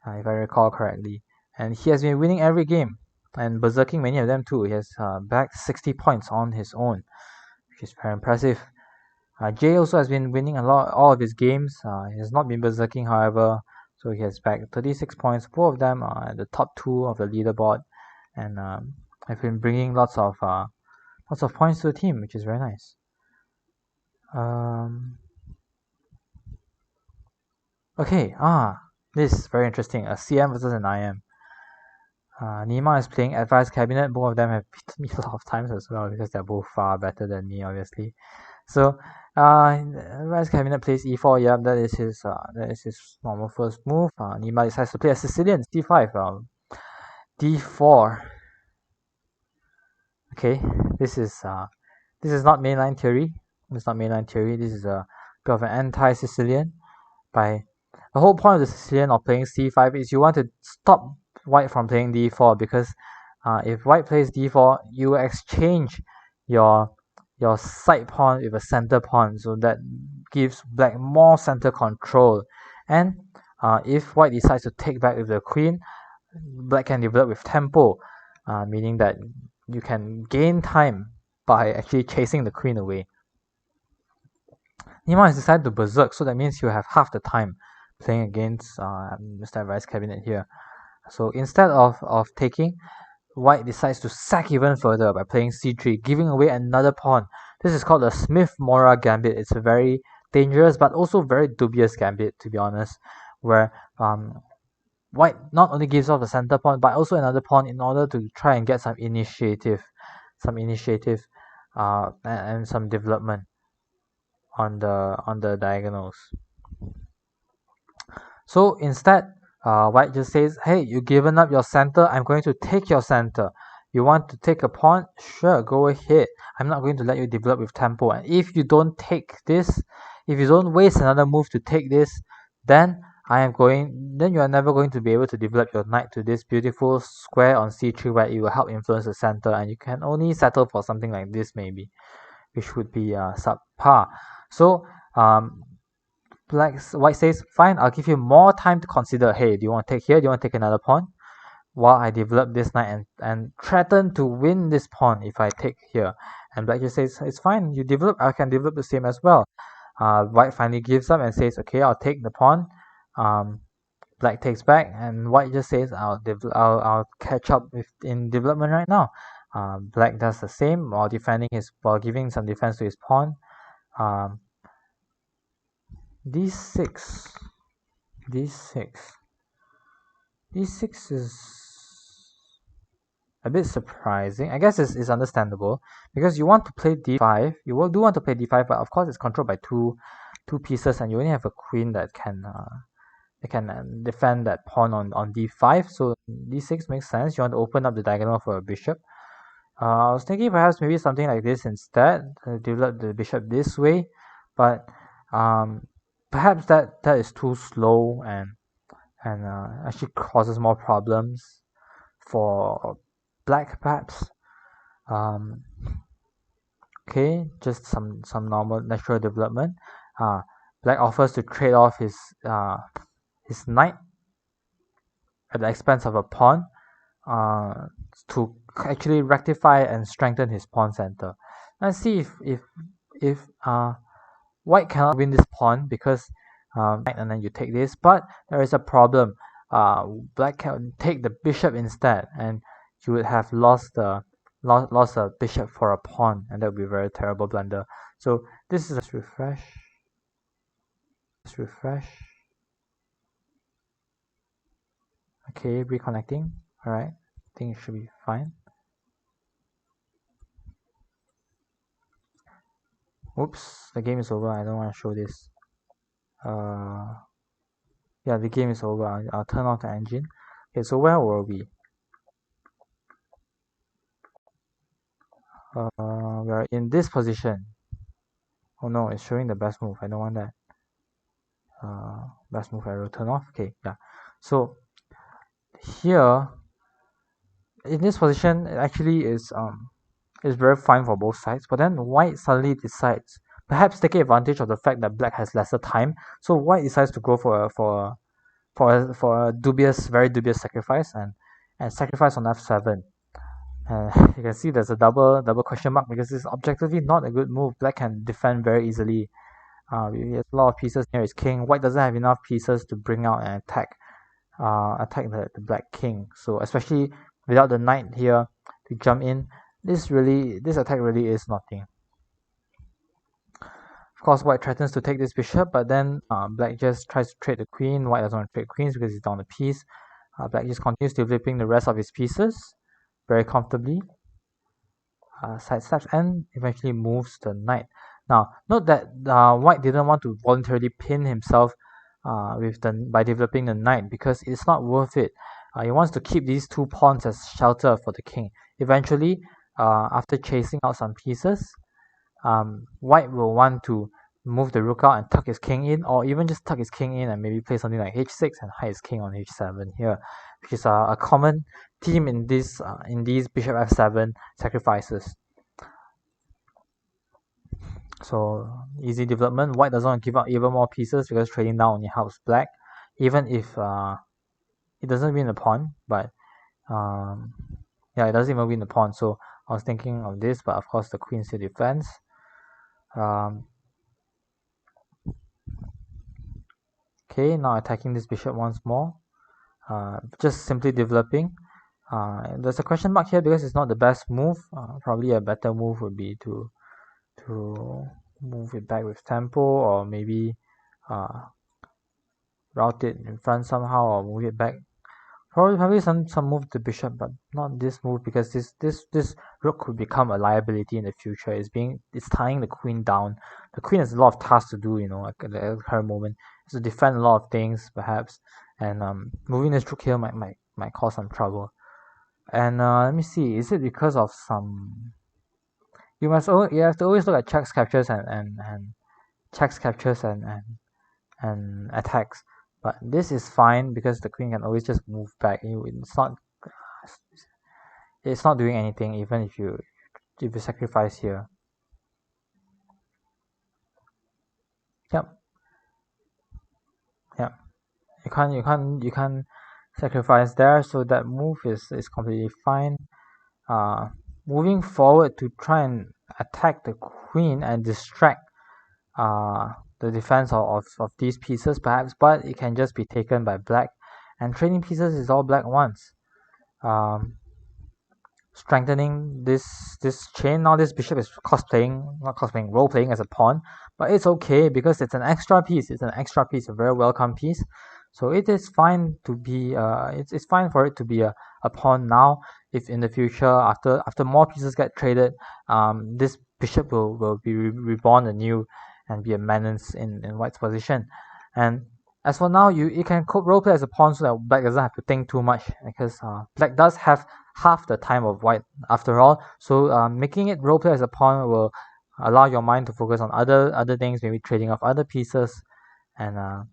if I recall correctly. And he has been winning every game and berserking many of them too. He has bagged 60 points on his own, which is very impressive. Jay also has been winning all of his games. He has not been berserking, however, so he has bagged 36 points. Both of them are at the top 2 of the leaderboard, and have been bringing lots of points to the team, which is very nice. Okay, this is very interesting. A CM versus an IM. Nima is playing Advice Cabinet. Both of them have beaten me a lot of times as well because they're both far better than me, obviously. So, Advice Cabinet plays e4. Yep, that is his normal first move. Nima decides to play a Sicilian c5. d4. Okay, this is not mainline theory. It's not mainline theory. This is a bit of an anti-Sicilian. By the whole point of the Sicilian of playing c5 is you want to stop white from playing d4, because if white plays d4, you exchange your side pawn with a center pawn, so that gives black more center control. And if white decides to take back with the queen, black can develop with tempo, meaning that you can gain time by actually chasing the queen away. Nima has decided to berserk, so that means you have half the time playing against Mr. Advice Cabinet here. So instead of taking, white decides to sack even further by playing c3, giving away another pawn. This is called the Smith-Morra Gambit. It's a very dangerous but also very dubious gambit, to be honest, where white not only gives off the center pawn but also another pawn in order to try and get some initiative, and some development on the diagonals. So instead, white just says, hey, you've given up your center, I'm going to take your center. You want to take a pawn? Sure, go ahead. I'm not going to let you develop with tempo. And if you don't take this, if you don't waste another move to take this, then you are never going to be able to develop your knight to this beautiful square on c3 where it will help influence the center, and you can only settle for something like this maybe, which would be subpar. So White says, fine, I'll give you more time to consider. Hey, do you want to take here? Do you want to take another pawn? While I develop this knight and threaten to win this pawn if I take here. And black just says, it's fine, you develop, I can develop the same as well. White finally gives up and says, okay, I'll take the pawn. Black takes back, and white just says, I'll catch up in development right now. Black does the same while giving some defense to his pawn. D6 is a bit surprising. I guess it's understandable because you want to play d5. You do want to play d5, but of course it's controlled by two pieces, and you only have a queen that can defend that pawn on d5. So d6 makes sense. You want to open up the diagonal for a bishop. I was thinking perhaps maybe something like this instead. Develop the bishop this way, but perhaps that is too slow and actually causes more problems for black, perhaps. Okay, just some normal natural development. Black offers to trade off his knight at the expense of a pawn to actually rectify and strengthen his pawn center. Let's see if white cannot win this pawn because and then you take this, but there is a problem. Black can take the bishop instead, and you would have lost a bishop for a pawn, and that would be a very terrible blunder. So this is a refresh. Okay, reconnecting. All right, I think it should be fine. Oops, the game is over. I don't want to show this. Yeah, the game is over. I'll turn off the engine. Okay, so where were we? We're in this position. Oh no, it's showing the best move. I don't want that. Best move arrow turn off. Okay, yeah. So here in this position, it actually is very fine for both sides. But then white suddenly decides, perhaps taking advantage of the fact that black has lesser time. So white decides to go for a dubious, very dubious sacrifice and sacrifice on f7. You can see there's a double question mark because it's objectively not a good move. Black can defend very easily. He has a lot of pieces near his king. White doesn't have enough pieces to bring out and attack the black king. So especially without the knight here to jump in, this attack really is nothing. Of course, white threatens to take this bishop, but then black just tries to trade the queen. White doesn't want to trade queens because he's down a piece. Black just continues developing the rest of his pieces very comfortably. Sidesteps and eventually moves the knight. Now, note that white didn't want to voluntarily pin himself by developing the knight because it's not worth it. He wants to keep these two pawns as shelter for the king. Eventually, after chasing out some pieces, white will want to move the rook out and tuck his king in, or even just tuck his king in and maybe play something like h6 and hide his king on h7 here, which is a common theme in these bishop f7 sacrifices. So easy development. White doesn't want to give up even more pieces because trading down only helps black, even if it doesn't win the pawn. But yeah, it doesn't even win the pawn. So I was thinking of this, but of course the queen still defends. Okay, now attacking this bishop once more. Just simply developing. There's a question mark here because it's not the best move. Probably a better move would be to move it back with tempo, or maybe route it in front somehow, or move it back. Probably some move the bishop, but not this move because this rook could become a liability in the future. It's tying the queen down. The queen has a lot of tasks to do, at the current moment. It's to defend a lot of things, perhaps, and moving this rook here might cause some trouble. And let me see, is it because of some? You have to always look at checks, captures, and checks, captures, and attacks. But this is fine because the queen can always just move back. It's not doing anything even if you sacrifice here. Yep. Yep. You can't sacrifice there, so that move is completely fine. Moving forward to try and attack the queen and distract the defense of these pieces perhaps, but it can just be taken by black, and trading pieces is all black once. Strengthening this chain. Now this bishop is role playing as a pawn, but it's okay because it's an extra piece. It's an extra piece, a very welcome piece. So it is fine to be it's fine for it to be a pawn now. If in the future after more pieces get traded, this bishop will be reborn anew and be a menace in white's position. And as for now, you can role play as a pawn so that black doesn't have to think too much, because black does have half the time of white after all. So making it role play as a pawn will allow your mind to focus on other things, maybe trading off other pieces. And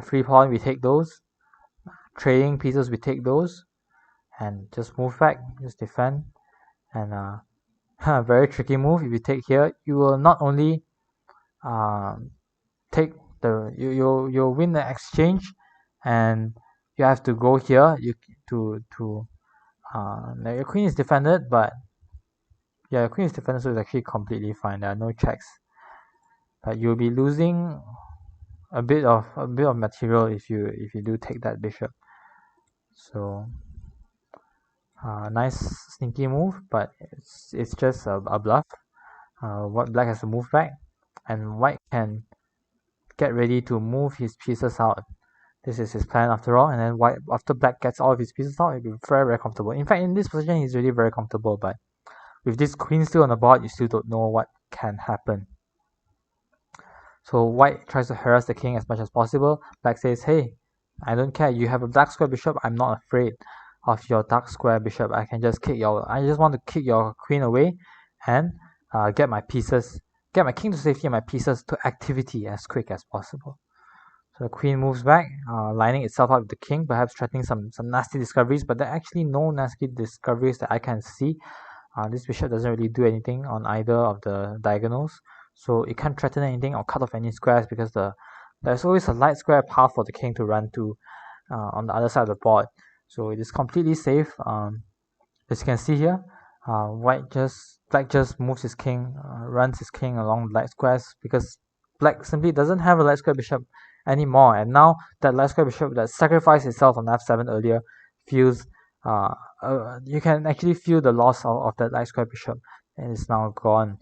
free pawn, we take those. Trading pieces, we take those, and just move back, just defend. And a very tricky move. If you take here, you will not only take the you'll win the exchange, and you have to go here now your queen is defended, but yeah, your queen is defended, so it's actually completely fine. There are no checks, but you'll be losing a bit of material if you do take that bishop. So nice sneaky move, but it's just a bluff. What black has to move back, and white can get ready to move his pieces out. This is his plan after all, and then white, after black gets all of his pieces out, it'll be very, very comfortable. In fact, in this position, he's really very comfortable, but with this queen still on the board, you still don't know what can happen. So white tries to harass the king as much as possible. Black says, hey, I don't care, you have a black square bishop, I'm not afraid of your dark square bishop. I just want to kick your queen away and get my king to safety and my pieces to activity as quick as possible. So the queen moves back, lining itself up with the king, perhaps threatening some nasty discoveries, but there are actually no nasty discoveries that I can see. This bishop doesn't really do anything on either of the diagonals, so it can't threaten anything or cut off any squares, because there's always a light square path for the king to run to on the other side of the board. So it is completely safe. As you can see here, black just moves his king, runs his king along the light squares, because black simply doesn't have a light square bishop anymore, and now that light square bishop that sacrificed itself on f7 earlier feels you can actually feel the loss of that light square bishop, and it's now gone.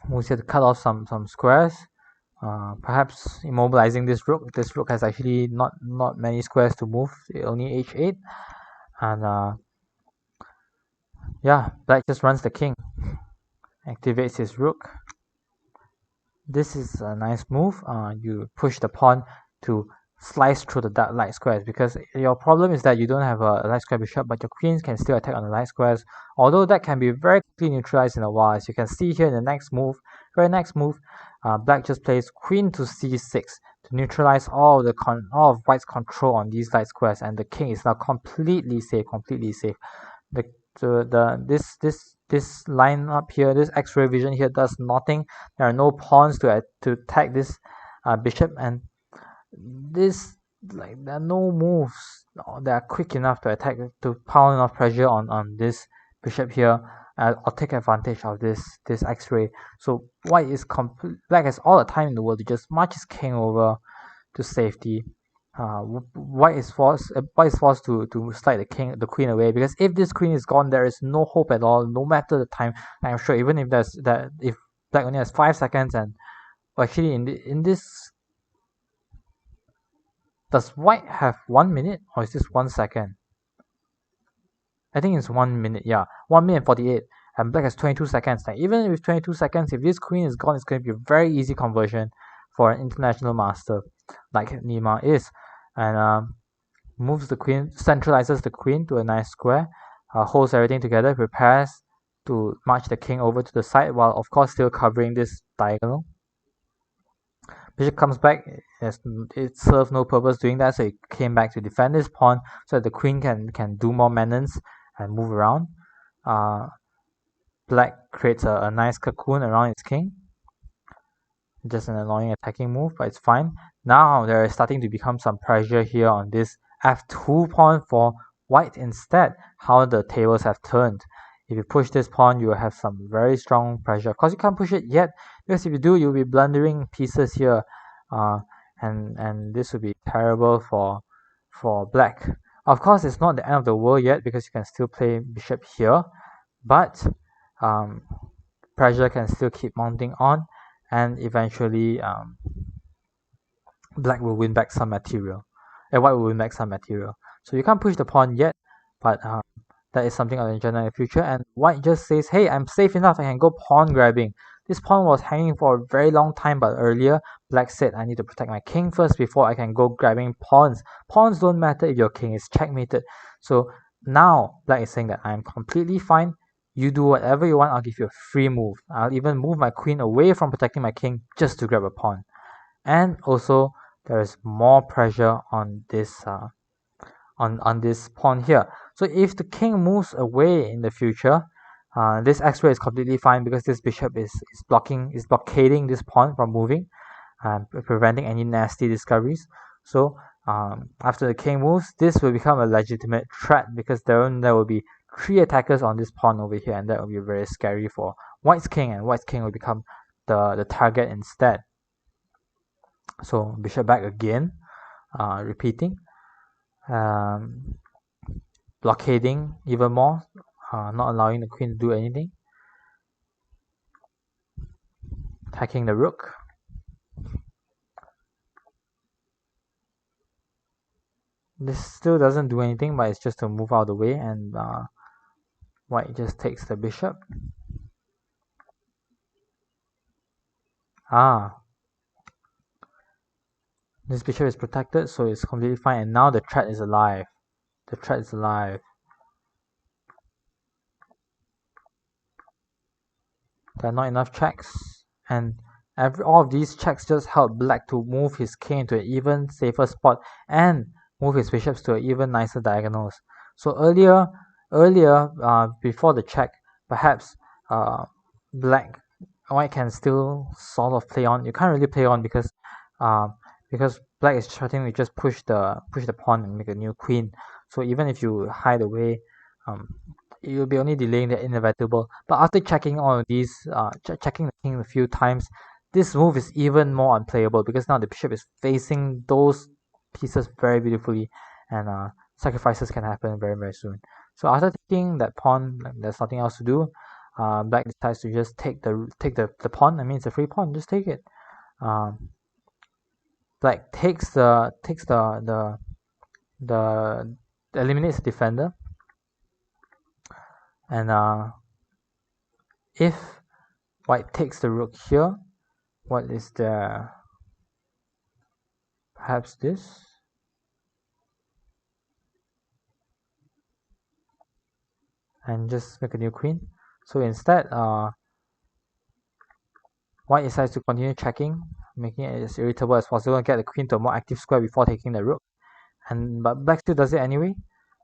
Moves here to cut off some squares, perhaps immobilizing this rook. This rook has actually not many squares to move, only h8, and yeah, black just runs the king, activates his rook. This is a nice move. You push the pawn to slice through the dark light squares, because your problem is that you don't have a light square bishop, but your queens can still attack on the light squares, although that can be very quickly neutralized in a while. As you can see here in the next move, black just plays queen to c6 to neutralize all of white's control on these light squares, and the king is now completely safe. This line up here, this X-ray vision here does nothing. There are no pawns to attack this bishop, and there are no moves that are quick enough to attack, to pound enough pressure on this bishop here or take advantage of this X-ray. So black has all the time in the world to just march his king over to safety. White is forced to slide the queen away, because if this queen is gone, there is no hope at all, no matter the time. I'm sure even if if black only has 5 seconds, and actually in this, does white have 1 minute, or is this 1 second? I think it's 1 minute. Yeah, 1 minute 48, and black has 22 seconds. Like, even with 22 seconds, if this queen is gone, it's going to be a very easy conversion for an international master like Nima is. And moves the queen, centralizes the queen to a nice square, holds everything together, prepares to march the king over to the side, while of course still covering this diagonal. Bishop comes back. It serves no purpose doing that, so it came back to defend this pawn so that the queen can do more menace and move around. Black creates a nice cocoon around its king. Just an annoying attacking move, but it's fine. Now there is starting to become some pressure here on this f2 pawn for white instead. How the tables have turned. If you push this pawn, you will have some very strong pressure. Of course, you can't push it yet, because if you do, you'll be blundering pieces here, and this would be terrible for black. Of course, it's not the end of the world yet, because you can still play bishop here, but pressure can still keep mounting on, and eventually black will win back some material, and white will win back some material. So you can't push the pawn yet, but that is something on the agenda in the future. And white just says, hey, I'm safe enough, I can go pawn grabbing. This pawn was hanging for a very long time, but earlier black said I need to protect my king first before I can go grabbing pawns. Pawns don't matter if your king is checkmated. So now black is saying that I'm completely fine. You do whatever you want, I'll give you a free move. I'll even move my queen away from protecting my king just to grab a pawn. And also there is more pressure on this on this pawn here. So if the king moves away in the future, this x-ray is completely fine, because this bishop is blockading this pawn from moving, preventing any nasty discoveries. So after the king moves, this will become a legitimate threat, because there will be 3 attackers on this pawn over here, and that will be very scary for white's king, and white's king will become the target instead. So bishop back again, repeating, blockading even more, not allowing the queen to do anything, attacking the rook. This still doesn't do anything, but it's just to move out of the way, and white just takes the bishop. This bishop is protected, so it's completely fine, and now the threat is alive. The threat is alive. There are not enough checks, and all of these checks just help black to move his king to an even safer spot and move his bishops to an even nicer diagonals. So earlier, before the check, perhaps white can still sort of play on. You can't really play on because black is trying to just push the pawn and make a new queen. So even if you hide away, you'll be only delaying the inevitable. But after checking all of these, checking the king a few times, this move is even more unplayable, because now the bishop is facing those pieces very beautifully, and sacrifices can happen very, very soon. So after taking that pawn, there's nothing else to do. Black decides to just take the pawn. I mean, it's a free pawn, just take it. Black takes the eliminates the defender, and if white takes the rook here, what is there? Perhaps this? And just make a new queen. So instead, white decides to continue checking, making it as irritable as possible, and get the queen to a more active square before taking the rook. But black still does it anyway,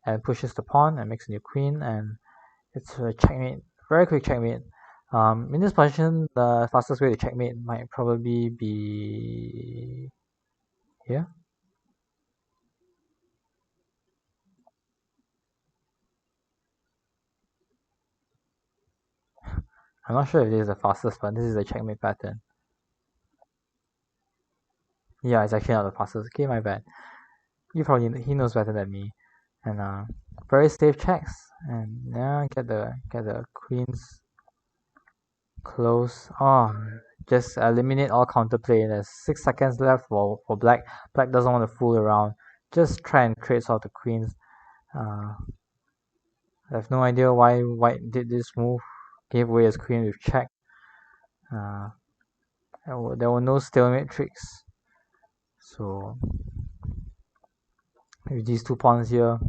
and pushes the pawn and makes a new queen, and it's a checkmate. Very quick checkmate. In this position, the fastest way to checkmate might probably be here. I'm not sure if this is the fastest, but this is the checkmate pattern. Yeah, it's actually not the fastest. Okay, my bad. He knows better than me, and very safe checks, and yeah, get the queens close. Just eliminate all counterplay. There's 6 seconds left for black. Black doesn't want to fool around. Just try and trade off the queens. I have no idea why white did this move. Gave away his queen with check. There were no stalemate tricks. So with these 2 pawns here,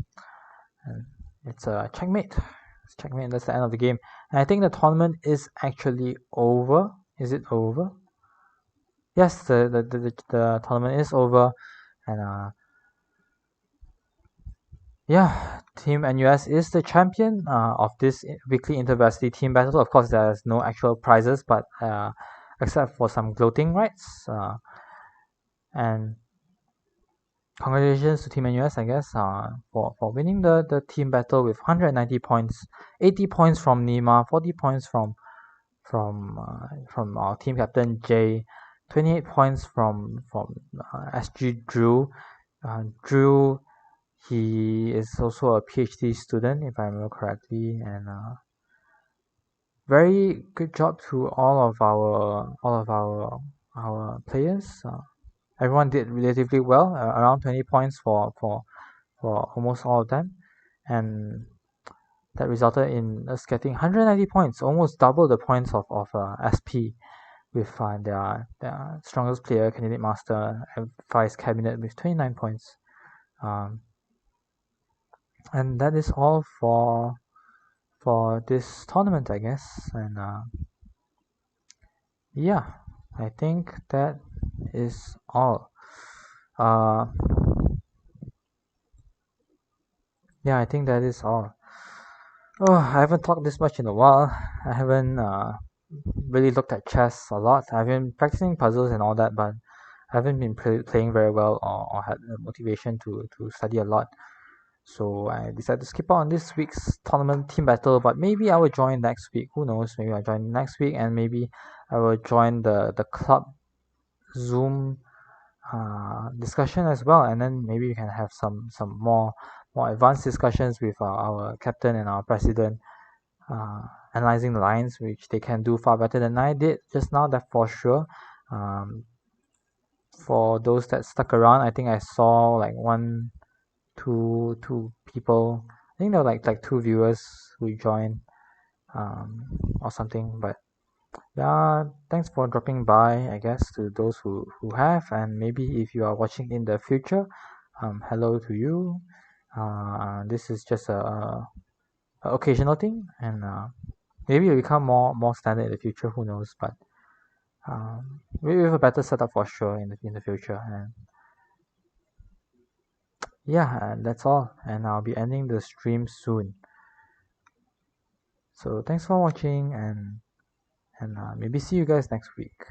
it's a checkmate. It's checkmate. That's the end of the game. And I think the tournament is actually over. Is it over? Yes, the tournament is over, and yeah, Team NUS is the champion of this weekly Inter-Varsity team battle. Of course, there's no actual prizes, but except for some gloating rights. And congratulations to Team NUS, I guess, for winning the team battle with 190 points, 80 points from Nima, 40 points from our team captain Jay, 28 points from SG Drew. Drew, he is also a PhD student, if I remember correctly, and very good job to all of our players. Everyone did relatively well, around 20 points for almost all of them, and that resulted in us getting 190 points, almost double the points of SP, with their strongest player, Candidate Master, and Vice Cabinet with 29 points. And that is all for this tournament, I guess. And yeah, I think that is all. Yeah, I think that is all. Oh, I haven't talked this much in a while. I haven't really looked at chess a lot. I've been practicing puzzles and all that, but I haven't been playing very well or had the motivation to study a lot. So I decided to skip out on this week's tournament team battle, but maybe I will join next week. Who knows? Maybe I'll join next week, and maybe I will join the club Zoom discussion as well, and then maybe we can have some more advanced discussions with our captain and our president, analyzing the lines, which they can do far better than I did just now. That for sure. For those that stuck around, I think I saw like two people. I think there were like two viewers who joined, or something. But yeah, thanks for dropping by, I guess, to those who have, and maybe if you are watching in the future, hello to you. This is just a occasional thing, and maybe it'll become more standard in the future. Who knows? But we have a better setup for sure in the future. And yeah, and that's all. And I'll be ending the stream soon. So thanks for watching, and maybe see you guys next week.